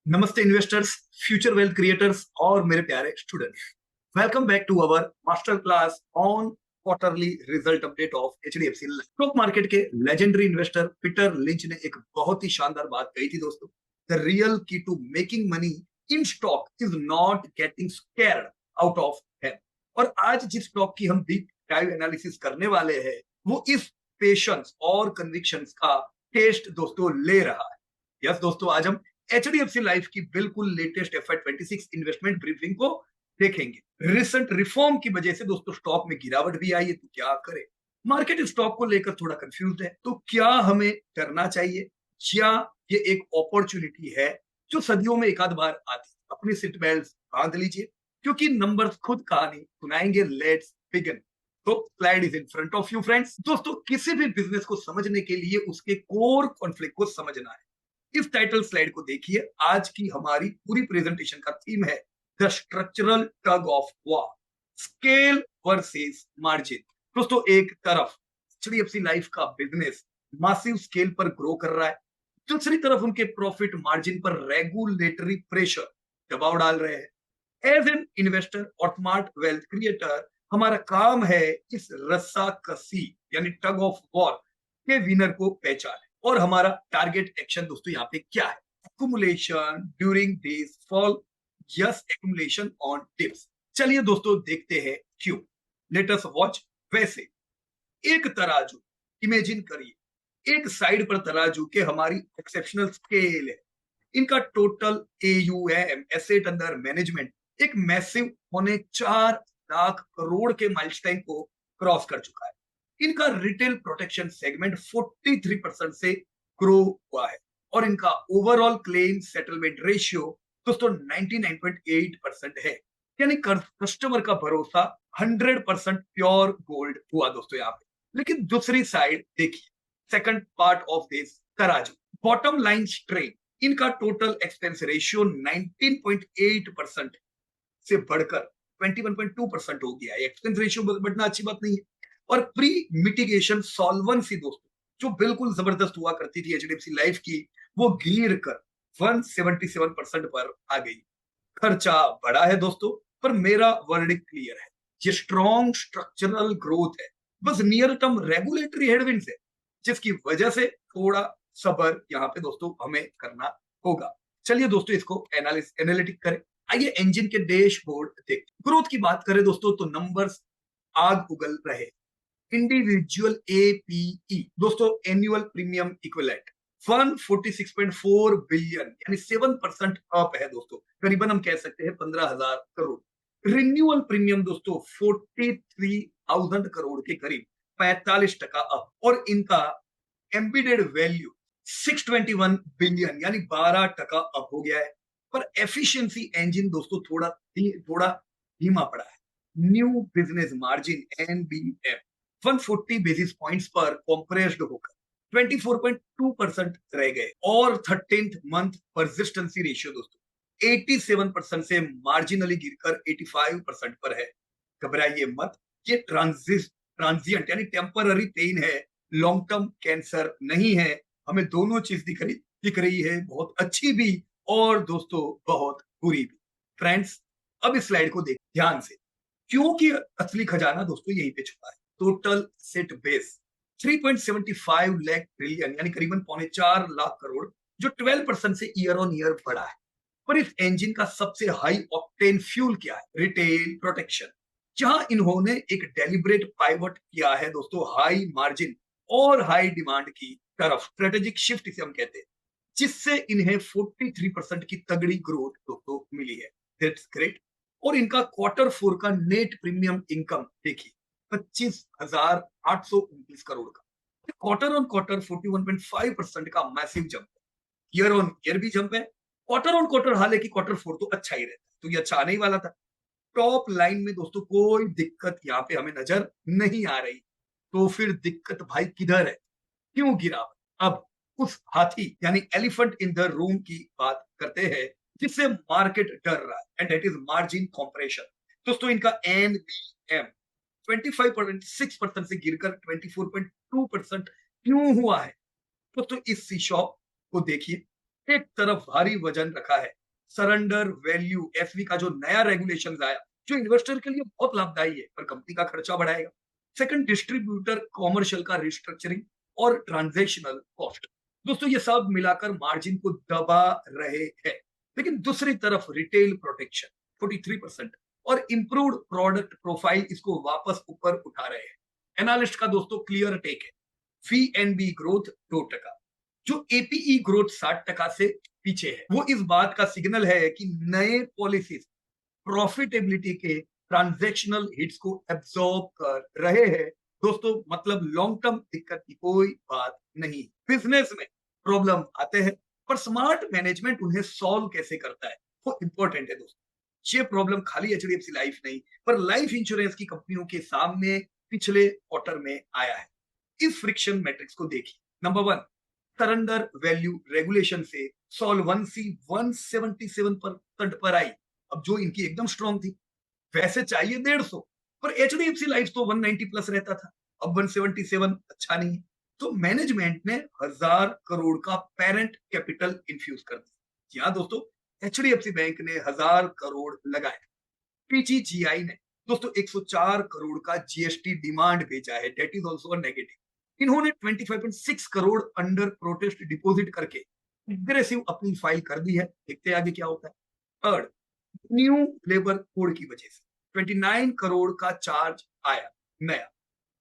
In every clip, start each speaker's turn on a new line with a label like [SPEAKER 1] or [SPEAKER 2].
[SPEAKER 1] नमस्ते investors, future wealth creators और मेरे प्यारे students. Welcome back to our master class on quarterly result update of HDFC. Stock market के legendary investor Peter Lynch ने एक बहुत ही शानदार बात कही थी दोस्तों। The real key to making money in stock is not getting scared out of them. और आज जिस स्टॉक की हम डीप डाइव एनालिसिस करने वाले हैं वो इस पेशेंस और कन्विक्शंस का टेस्ट दोस्तों ले रहा है। यस दोस्तों, आज हम एचडीएफसी लाइफ की बिल्कुल लेटेस्ट FY26 इन्वेस्टमेंट ब्रीफिंग को देखेंगे। रिसेंट रिफॉर्म की वजह से दोस्तों स्टॉक में गिरावट भी आई है, तो क्या करें। मार्केट स्टॉक को लेकर थोड़ा कंफ्यूज है, तो क्या हमें करना चाहिए या ये एक अपॉर्चुनिटी है जो सदियों में एक आध बार आती है। अपनी सीट बेल्ट बांध लीजिए क्योंकि नंबर्स खुद कहानी सुनाएंगे। Let's begin. तो slide is in front of you friends. दोस्तों, किसी भी बिजनेस को समझने के लिए उसके कोर कॉन्फ्लिक्ट को समझना है। इस टाइटल स्लाइड को देखिए। आज की हमारी पूरी प्रेजेंटेशन का थीम है the structural tug of war, scale versus margin. दोस्तों, एक तरफ एचडीएफसी लाइफ का बिजनेस मासिव स्केल पर ग्रो कर रहा है, दूसरी तरफ उनके प्रॉफिट मार्जिन पर रेगुलेटरी प्रेशर दबाव डाल रहे हैं। एज एन इन्वेस्टर और स्मार्ट वेल्थ क्रिएटर हमारा काम है इस रस्सा कसी यानी टग ऑफ वॉर के विनर को पहचाने। और हमारा टारगेट एक्शन दोस्तों यहाँ पे क्या है? Accumulation during this fall, yes accumulation on dips. चलिए दोस्तों देखते हैं क्यों। Let us watch. वैसे एक तराजू इमेजिन करिए, एक साइड पर तराजू के हमारी एक्सेप्शनल स्केल है। इनका total AUM asset under management एक मैसिव होने 4 लाख करोड़ के माइलस्टोन को क्रॉस कर चुका है। इनका रिटेल प्रोटेक्शन सेगमेंट 43% से ग्रो हुआ है और इनका ओवरऑल क्लेम सेटलमेंट रेशियो दोस्तों 99.8% है। यानी कस्टमर का भरोसा 100% प्योर गोल्ड हुआ दोस्तों यहाँ पे। लेकिन दूसरी साइड देखिए, सेकंड पार्ट ऑफ दिस तराजू, बॉटम लाइन स्ट्रेन। इनका टोटल एक्सपेंस रेशियो 19.8% से बढ़कर 21.2% हो गया है। एक्सपेंस रेशियो बढ़ना अच्छी बात नहीं है। और प्री मिटिगेशन सॉल्वेंसी दोस्तों जो बिल्कुल जबरदस्त हुआ करती थी एचडीएफसी लाइफ की, वो गिर कर 177% पर आ गई। खर्चा बड़ा है दोस्तों, पर मेरा वर्डिक्ट क्लियर है। ये स्ट्रॉन्ग स्ट्रक्चरल ग्रोथ है, बस नियर टर्म रेगुलेटरी हेडविंड्स है जिसकी वजह से थोड़ा सबर यहाँ पे दोस्तों हमें करना होगा। चलिए दोस्तों इसको एनालिटिक करें। आइए इंजन के डैशबोर्ड देखते। ग्रोथ की बात करें दोस्तों तो नंबर्स आग उगल रहे। इंडिविजुअल APE दोस्तों, एनुअल प्रीमियम इक्विवेलेंट 146.4 बिलियन यानी 7% अप है दोस्तों। करीबन हम कह सकते हैं 15,000 करोड़। रिन्यूअल प्रीमियम दोस्तों 43,000 करोड़ के करीब 45% अप। और इनका एम्बेडेड वैल्यू 621 बिलियन यानी 12% अप हो गया है। पर एफिशिएंसी इंजन दोस्तों थोड़ा धीमा पड़ा है। New business margin NBM 140 basis points पर कॉम्प्रेस्ड होकर 24.2% रह गए। और 13th मंथ परसिस्टेंसी रेशियो दोस्तों 87% से मार्जिनली गिरकर 85% पर है। घबराइए मत, ये ट्रांजिएंट यानी टेम्पररी पेन है, लॉन्ग टर्म कैंसर नहीं है। हमें दोनों चीज दिख रही है, बहुत अच्छी भी और दोस्तों बहुत बुरी भी। फ्रेंड्स, अब इस स्लाइड को देख ध्यान से क्योंकि असली खजाना दोस्तों यहीं पे छुपा है। Total set base 3.75 lakh trillion यानी करीबन 4.25 लाख करोड़, जो 12% से ईयर ऑन ईयर बढ़ा है। पर इस इंजन का सबसे हाई ऑक्टेन फ्यूल क्या है? Retail protection. जहां इन्होंने एक डेलिब्रेट पाइवट किया है दोस्तों हाई मार्जिन और हाई डिमांड की तरफ, स्ट्रेटेजिक शिफ्ट इसे हम कहते हैं, जिससे इन्हें 43% की तगड़ी ग्रोथ दोस्तों मिली है। That's great. और इनका क्वार्टर 4 का नेट प्रीमियम इनकम देखिए 25,829 करोड़ का। क्वार्टर ऑन क्वार्टर 41.5% का मैसिव जंप है। ईयर ऑन ईयर भी जंप है। क्वार्टर ऑन क्वार्टर हालांकि क्वार्टर 4 तो अच्छा ही रहता है, तो ये अच्छा आने ही वाला था। टॉप लाइन में दोस्तों कोई दिक्कत यहाँ पे हमें नजर नहीं आ रही। तो फिर दिक्कत भाई किधर है? क्यों गिरा? अब उस हाथी यानी एलिफेंट इन द रूम की बात करते हैं जिससे मार्केट डर रहा है, and that is margin compression. दोस्तों, इनका NBM 25.6% से गिरकर 24.2% क्यों हुआ है? दोस्तों, इस सी शॉप को देखिए। एक तरफ भारी वजन रखा है सरेंडर वैल्यू एसवी का जो नया रेगुलेशन आया, जो इन्वेस्टर के लिए बहुत लाभदायी है पर कंपनी का खर्चा बढ़ाएगा। सेकंड, डिस्ट्रीब्यूटर कॉमर्शियल का रिस्ट्रक्चरिंग और ट्रांजेक्शनल कॉस्ट। दोस्तों ये सब मिलाकर मार्जिन को दबा रहे हैं। लेकिन दूसरी तरफ रिटेल प्रोटेक्शन 43% और इंप्रूव्ड प्रोडक्ट प्रोफाइल इसको वापस ऊपर उठा रहे हैं। एनालिस्ट का दोस्तों क्लियर टेक है, वीएनबी ग्रोथ 2%, जो एपीई ग्रोथ 60% से पीछे है। वो इस बात का सिग्नल है कि नए पॉलिसीज प्रॉफिटेबिलिटी के ट्रांजैक्शनल हिट्स को एब्सॉर्ब कर रहे हैं। दोस्तों मतलब लॉन्ग टर्म दिक्कत की कोई बात नहीं। बिजनेस में प्रॉब्लम आते हैं पर स्मार्ट मैनेजमेंट उन्हें सॉल्व कैसे करता है वो इंपॉर्टेंट है दोस्तों। ये प्रॉब्लम खाली एचडीएफसी लाइफ नहीं पर लाइफ इंश्योरेंस की कंपनियों के सामने पिछले क्वार्टर में आया है। इस फ्रिक्शन मैट्रिक्स को देखिए। नंबर 1, सरेंडर वैल्यू रेगुलेशन से सॉल्वेंसी 177% पर आई। अब जो इनकी एकदम स्ट्रॉन्ग थी, वैसे चाहिए 150, पर एचडीएफसी लाइफ तो 190 प्लस रहता था। अब 177 अच्छा नहीं है, तो मैनेजमेंट ने 1000 करोड़ का पेरेंट कैपिटल इन्फ्यूज कर दिया। जी हाँ दोस्तों, एचडीएफसी बैंक ने 1000 करोड़ लगाए। पीजीजीआई ने दोस्तों 104 करोड़ का जीएसटी डिमांड भेजा है, डेट इज ऑल्सो नेगेटिव। इन्होंने 25.6 करोड़ अंडर प्रोटेस्ट डिपॉजिट करके एग्रेसिव अपील फाइल कर दी है। देखते हैं आगे क्या होता है। थर्ड, न्यू लेबर कोड की वजह से 29 करोड़ का चार्ज आया नया।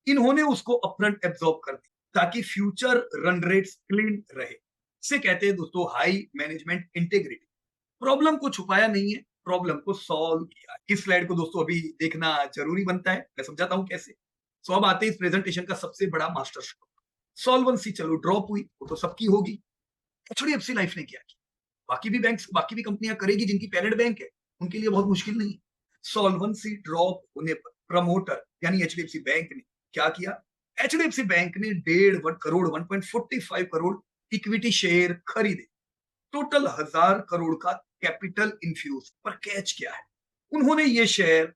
[SPEAKER 1] इन्होंने उसको अपफ्रंट एब्जॉर्ब कर दिया ताकि फ्यूचर रन रेट्स क्लीन रहे। इसे कहते हैं दोस्तों हाई मैनेजमेंट इंटेग्रिटी। प्रॉब्लम को छुपाया नहीं है, प्रॉब्लम को सॉल्व किया। इस स्लाइड को दोस्तों अभी देखना जरूरी बनता है, मैं समझाता हूं कैसे। सो अब आते हैं इस प्रेजेंटेशन का सबसे बड़ा मास्टर स्ट्रोक। सॉल्वेंसी चलो ड्रॉप हुई, वो तो सबकी होगी। एचडीएफसी लाइफ ने क्या किया, बाकी भी बैंक, बाकी भी कंपनियां करेगी जिनकी पेरेंट बैंक है, उनके लिए बहुत मुश्किल नहीं। सॉल्वेंसी ड्रॉप होने पर प्रमोटर यानी एचडीएफसी बैंक ने क्या किया। एचडीएफसी बैंक ने 1.5 करोड़ 1.45 करोड़ इक्विटी शेयर खरीदे। टोटल 1000 करोड़ का कैपिटल इन्फ्यूज। पर कैच क्या है, उन्होंने ये शेयर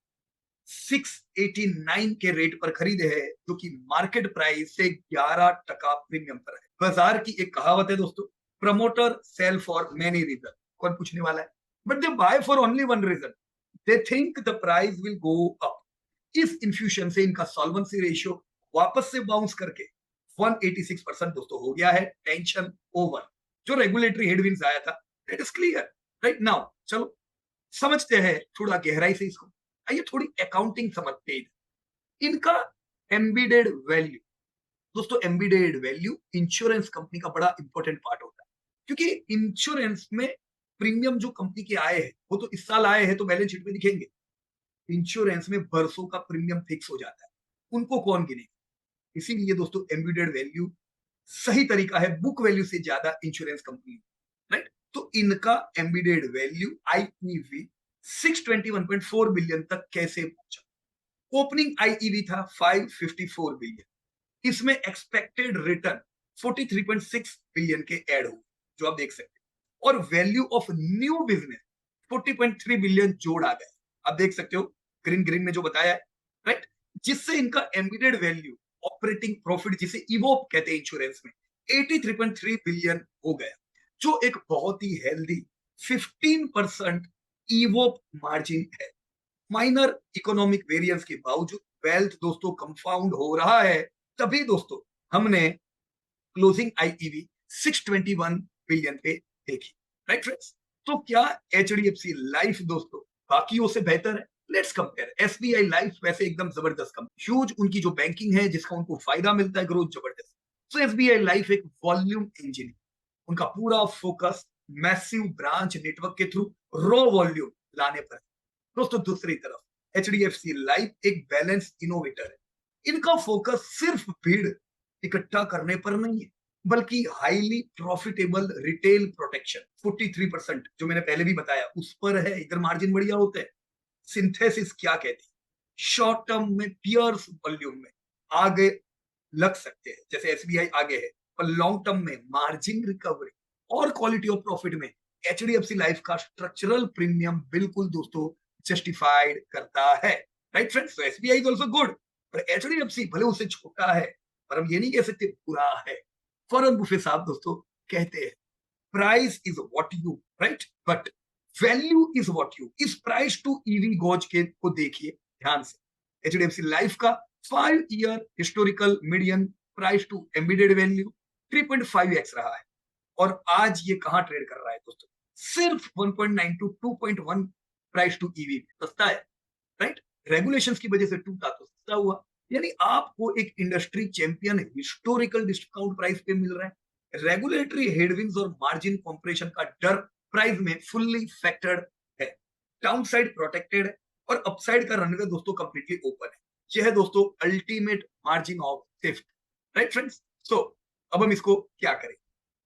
[SPEAKER 1] 689 के रेट पर खरीदे हैं, जो कि मार्केट प्राइस से 11% प्रीमियम पर है। बाजार की एक कहावत है दोस्तों, promoter sell for many reason. कौन पूछने वाला है, but they buy for only one reason, they think the price will go up. इस इन्फ्यूशन से इनका सॉल्वेंसी रेशियो वापस से बाउंस करके 186% दोस्तों हो गया है। Tension over. जो रेगुलेटरी हेडविंड्स आया था that is clear right now. चलो समझते हैं थोड़ा गहराई से इसको। आइए थोड़ी अकाउंटिंग समझते हैं। इनका एम्बेडेड वैल्यू, दोस्तों एम्बेडेड वैल्यू इंश्योरेंस कंपनी का बड़ा इंपॉर्टेंट पार्ट होता है, क्योंकि इंश्योरेंस में प्रीमियम जो कंपनी के आए हैं वो तो इस साल आए हैं तो बैलेंस शीट में दिखेंगे। इंश्योरेंस में बरसों का प्रीमियम फिक्स हो जाता है, उनको कौन गिने। इसीलिए दोस्तों एम्बेडेड वैल्यू सही तरीका है बुक वैल्यू से ज्यादा इंश्योरेंस कंपनी, राइट। तो इनका एम्बेडेड वैल्यू आईईवी 621.4 बिलियन तक कैसे पहुंचा। ओपनिंग आईईवी था 554 बिलियन, इसमें एक्सपेक्टेड रिटर्न 43.6 बिलियन के ऐड हुए, जो आप देख सकते हैं। और value of new business 40.3 billion जोड़ आ गए, आप देख सकते हो ग्रीन ग्रीन में जो बताया है, राइट। जिससे इनका एम्बेडेड वैल्यू ऑपरेटिंग प्रॉफिट जिसे इवोप कहते हैं इंश्योरेंस में 83.3 बिलियन हो गया, जो एक बहुत ही हेल्दी 15% इवोप मार्जिन है। माइनर इकोनॉमिक वेरिएंस के बावजूद वेल्थ दोस्तों कंपाउंड हो रहा है। तभी दोस्तों हमने क्लोजिंग आईईवी 621 बिलियन पे देखी, राइट फ्रेंड्स। तो क्या एचडीएफसी लाइफ दोस्तों बाकियों से बेहतर है? Let's compare. एसबीआई लाइफ वैसे एकदम जबरदस्त कंपनी, ह्यूज उनकी जो बैंकिंग है जिसका उनको फायदा मिलता है, ग्रोथ जबरदस्त। तो एसबीआई लाइफ एक वॉल्यूम इंजन, उनका पूरा फोकस मैसिव ब्रांच नेटवर्क के थ्रू रॉ वॉल्यूम लाने पर है। दोस्तों दूसरी तरफ एचडीएफसी लाइफ एक बैलेंस इनोवेटर है। इनका फोकस सिर्फ भीड़ इकट्ठा करने पर नहीं है, बल्कि हाईली प्रॉफिटेबल रिटेल प्रोटेक्शन 43% जो मैंने पहले भी बताया उस पर है। इधर मार्जिन बढ़िया होते हैं। सिंथेसिस क्या कहती है, शॉर्ट टर्म में पियर्स वॉल्यूम में आगे लग सकते हैं जैसे एसबीआई आगे है, पर लॉन्ग टर्म में मार्जिन रिकवरी और क्वालिटी ऑफ प्रॉफिट में एचडीएफसी लाइफ का स्ट्रक्चरल प्रीमियम बिल्कुल दोस्तों जस्टिफाइड करता है, राइट फ्रेंड्स। तो एसबीआई इज आल्सो गुड, पर एचडीएफसी भले उससे छोटा है पर हम ये नहीं कह सकते बुरा है। वॉरेन बुफे साहब दोस्तों कहते हैं price is what you right but value is what you, इस प्राइस टू ईवी गॉज के को देखिए ध्यान से। एचडीएफसी लाइफ का 5 year historical median price to embedded value 3.5x रहा है, और आज ये कहां ट्रेड कर रहा है दोस्तों? सिर्फ 1.9 टू 2.1 प्राइस टू ईवी। सस्ता है, राइट? रेगुलेशंस की वजह से टूटा तो सस्ता हुआ। यानी आपको एक industry champion historical discount price पे मिल रहा है। रेगुलेटरी हेडविंड्स और मार्जिन कंप्रेशन का डर प्राइस में फुल्ली फैक्टर्ड है। डाउन साइड प्रोटेक्टेड है और अपसाइड का रनवे दोस्तों कंप्लीटली ओपन है। यह है दोस्तों ultimate margin of safety, right friends? So अब हम इसको क्या करें?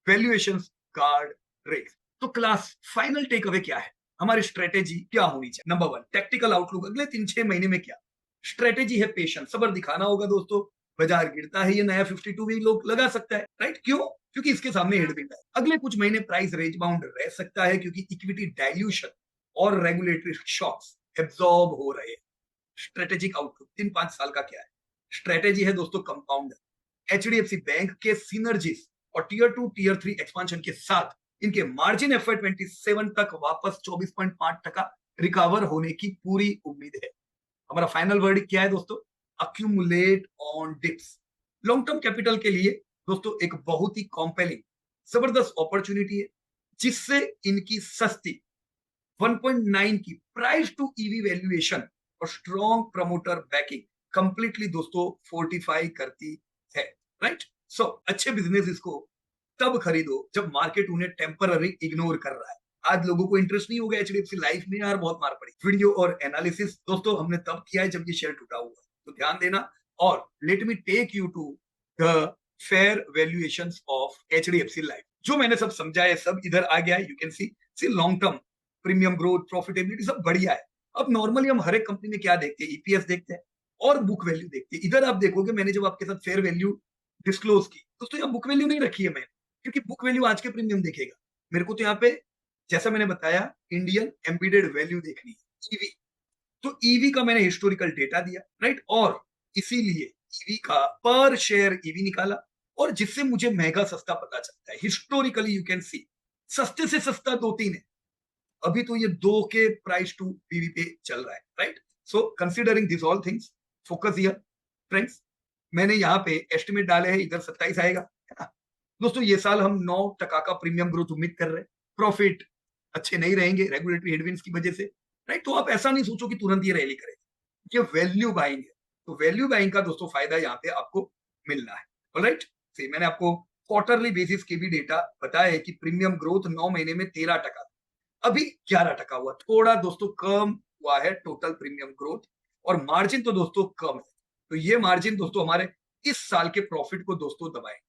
[SPEAKER 1] Valuations, guard rates. तो क्लास फाइनल टेक अवे क्या है? हमारी स्ट्रेटेजी क्या होनी चाहिए? नंबर 1, टेक्टिकल आउटलुक अगले 3-6 महीने में क्या स्ट्रेटेजी है? पेशेंस, सब्र दिखाना होगा दोस्तों। बाजार गिरता है, ये नया 52 भी लोग लगा सकता है, राइट? क्यों? क्योंकि इसके सामने हेडविंड है। अगले कुछ महीने प्राइस रेंज बाउंड रह सकता है क्योंकि इक्विटी डाइल्यूशन और रेगुलेटरी शॉक्स एब्जॉर्ब हो रहे हैं। स्ट्रेटेजिक आउटलुक 3-5 साल का क्या है? स्ट्रेटेजी है दोस्तों कंपाउंडर। एचडीएफसी बैंक के सिनर्जीज और टीयर 2 टीयर 3 एक्सपांशन के साथ इनके मार्जिन एफआई 27 तक वापस 24.5% रिकवर होने की पूरी उम्मीद है। हमारा फाइनल वर्ड क्या है दोस्तों? Accumulate on dips. Long term capital के लिए दोस्तों एक बहुत ही कॉम्पेलिंग जबरदस्त अपॉर्चुनिटी है, जिससे इनकी सस्ती 1.9 की प्राइस टू ईवी वैल्यूएशन और स्ट्रॉन्ग प्रमोटर बैकिंग कंप्लीटली दोस्तों फोर्टिफाई करती है, राइट? सो अच्छे बिजनेस इसको तब खरीदो जब मार्केट उन्हें टेम्पररी इग्नोर कर रहा है। आज लोगों को इंटरेस्ट नहीं होगा एचडीएफसी लाइफ में, यार बहुत मार पड़ी। वीडियो और एनालिसिस दोस्तों हमने तब किया है जब ये शेयर टूटा हुआ, तो ध्यान देना। और let me take you to the fair valuations of HDFC life. जो मैंने सब समझा है सब इधर आ गया है। You can C long term premium growth, profitability सब बढ़िया है। अब नॉर्मली हम हर एक कंपनी में क्या देखते हैं? ईपीएस देखते हैं और बुक वैल्यू देखते हैं। इधर आप देखोगे मैंने जब आपके साथ फेयर वैल्यू डिस्क्लोज की दोस्तों, यहाँ बुक वैल्यू नहीं रखी है मैंने, क्योंकि बुक वैल्यू आज के प्रीमियम देखेगा। मेरे को तो यहाँ पे जैसा मैंने बताया इंडियन एम्बेडेड वैल्यू देखनी है, ईवी। तो ईवी का मैंने हिस्टोरिकल डेटा दिया, राइट? और इसीलिए ईवी का पर शेयर ईवी निकाला, और जिससे मुझे महंगा सस्ता पता चलता है। हिस्टोरिकली यू कैन सी सस्ते से सस्ता 2-3 है, अभी तो ये 2 के प्राइस टू पीवी पे चल रहा है, right? So considering this all things, focus here friends. मैंने यहाँ पे एस्टिमेट डाले हैं, इधर 27 आएगा, है ना दोस्तों? ये साल हम 9% का प्रीमियम ग्रोथ उम्मीद कर रहे हैं। प्रॉफिट अच्छे नहीं रहेंगे रेगुलेटरी हेडविंड्स की वजह से, राइट? तो आप ऐसा नहीं सोचो कि तुरंत ये रैली करेगा। ये वैल्यू बाइंग है, तो वैल्यू बाइंग का दोस्तों फायदा यहाँ पे आपको मिलना है, ऑलराइट? मैंने आपको क्वार्टरली बेसिस के भी डेटा बताया है कि प्रीमियम ग्रोथ 9 महीने में 13%, अभी 11% हुआ, थोड़ा दोस्तों कम हुआ है टोटल प्रीमियम ग्रोथ, और मार्जिन तो दोस्तों कम है। तो ये मार्जिन दोस्तों हमारे इस साल के प्रॉफिट को दोस्तों दबाए।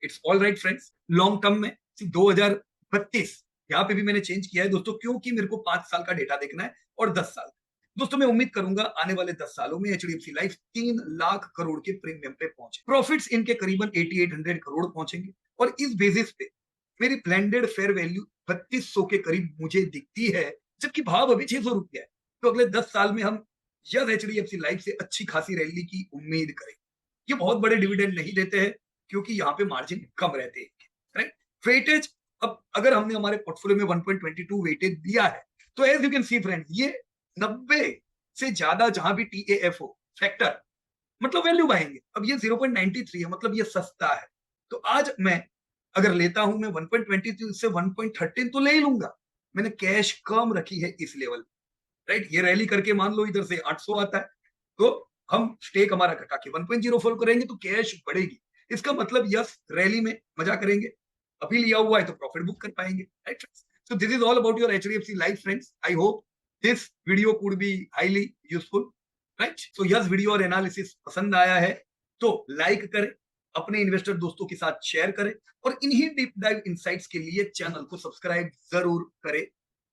[SPEAKER 1] It's all right friends. Long term में 2032 यहाँ पे भी मैंने चेंज किया है दोस्तों, क्योंकि मेरे को 5 साल का डेटा देखना है और 10 साल। दोस्तों मैं उम्मीद करूंगा आने वाले 10 सालों में एचडीएफसी लाइफ 3 लाख करोड़ के प्रीमियम पे पहुंचे। प्रॉफिट्स इनके करीबन 8800 करोड़ पहुंचेंगे, और इस बेसिस पे मेरी ब्लेंडेड फेयर वैल्यू 3200 के करीब मुझे दिखती है, जबकि भाव अभी 600 रुपया है। तो अगले 10 साल में हम यस एचडीएफसी लाइफ से अच्छी खासी रैली की उम्मीद करें। ये बहुत बड़े डिविडेंड नहीं देते हैं क्योंकि यहाँ पे मार्जिन कम रहते हैं, राइट? वेटेज, अब अगर हमने हमारे पोर्टफोलियो में 1.22 वेटेज दिया है, तो as you can see friend, ये 90 से ज्यादा जहां भी टीएएफ हो फैक्टर, मतलब वैल्यू बाएंगे। अब ये 0.93 है, मतलब ये सस्ता है। तो आज मैं अगर लेता हूं, मैं 1.22 से 1.13 तो ले ही लूंगा। मैंने कैश कम रखी है इस लेवल, राइट? ये रैली करके मान लो इधर से 800 आता है, तो हम स्टेक हमारा घटा के 1.04 करेंगे तो कैश बढ़ेगी। इसका मतलब यस रैली में मजा करेंगे, अभी लिया हुआ है तो प्रॉफिट बुक कर पाएंगे, right? So this is all about your HDFC life friends. I hope this video could be highly useful, right? So yes video और एनालिसिस पसंद आया है तो लाइक करें, अपने इन्वेस्टर दोस्तों के साथ शेयर करें, और इन्हीं डीप डाइव इनसाइट्स के लिए चैनल को सब्सक्राइब जरूर करें।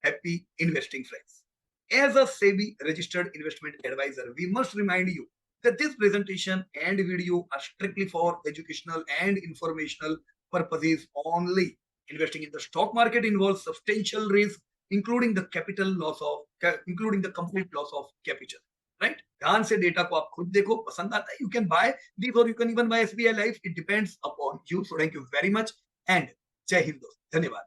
[SPEAKER 1] Happy investing friends. As a SEBI registered investment advisor, we must remind you that this presentation and video are strictly for educational and informational purposes only. Investing in the stock market involves substantial risk, including the complete loss of capital. Right? ध्यान से data को आप खुद देखो, पसंद आता है, you can buy these or you can even buy SBI Life. It depends upon you. So thank you very much and जय हिंद दोस्त, धन्यवाद।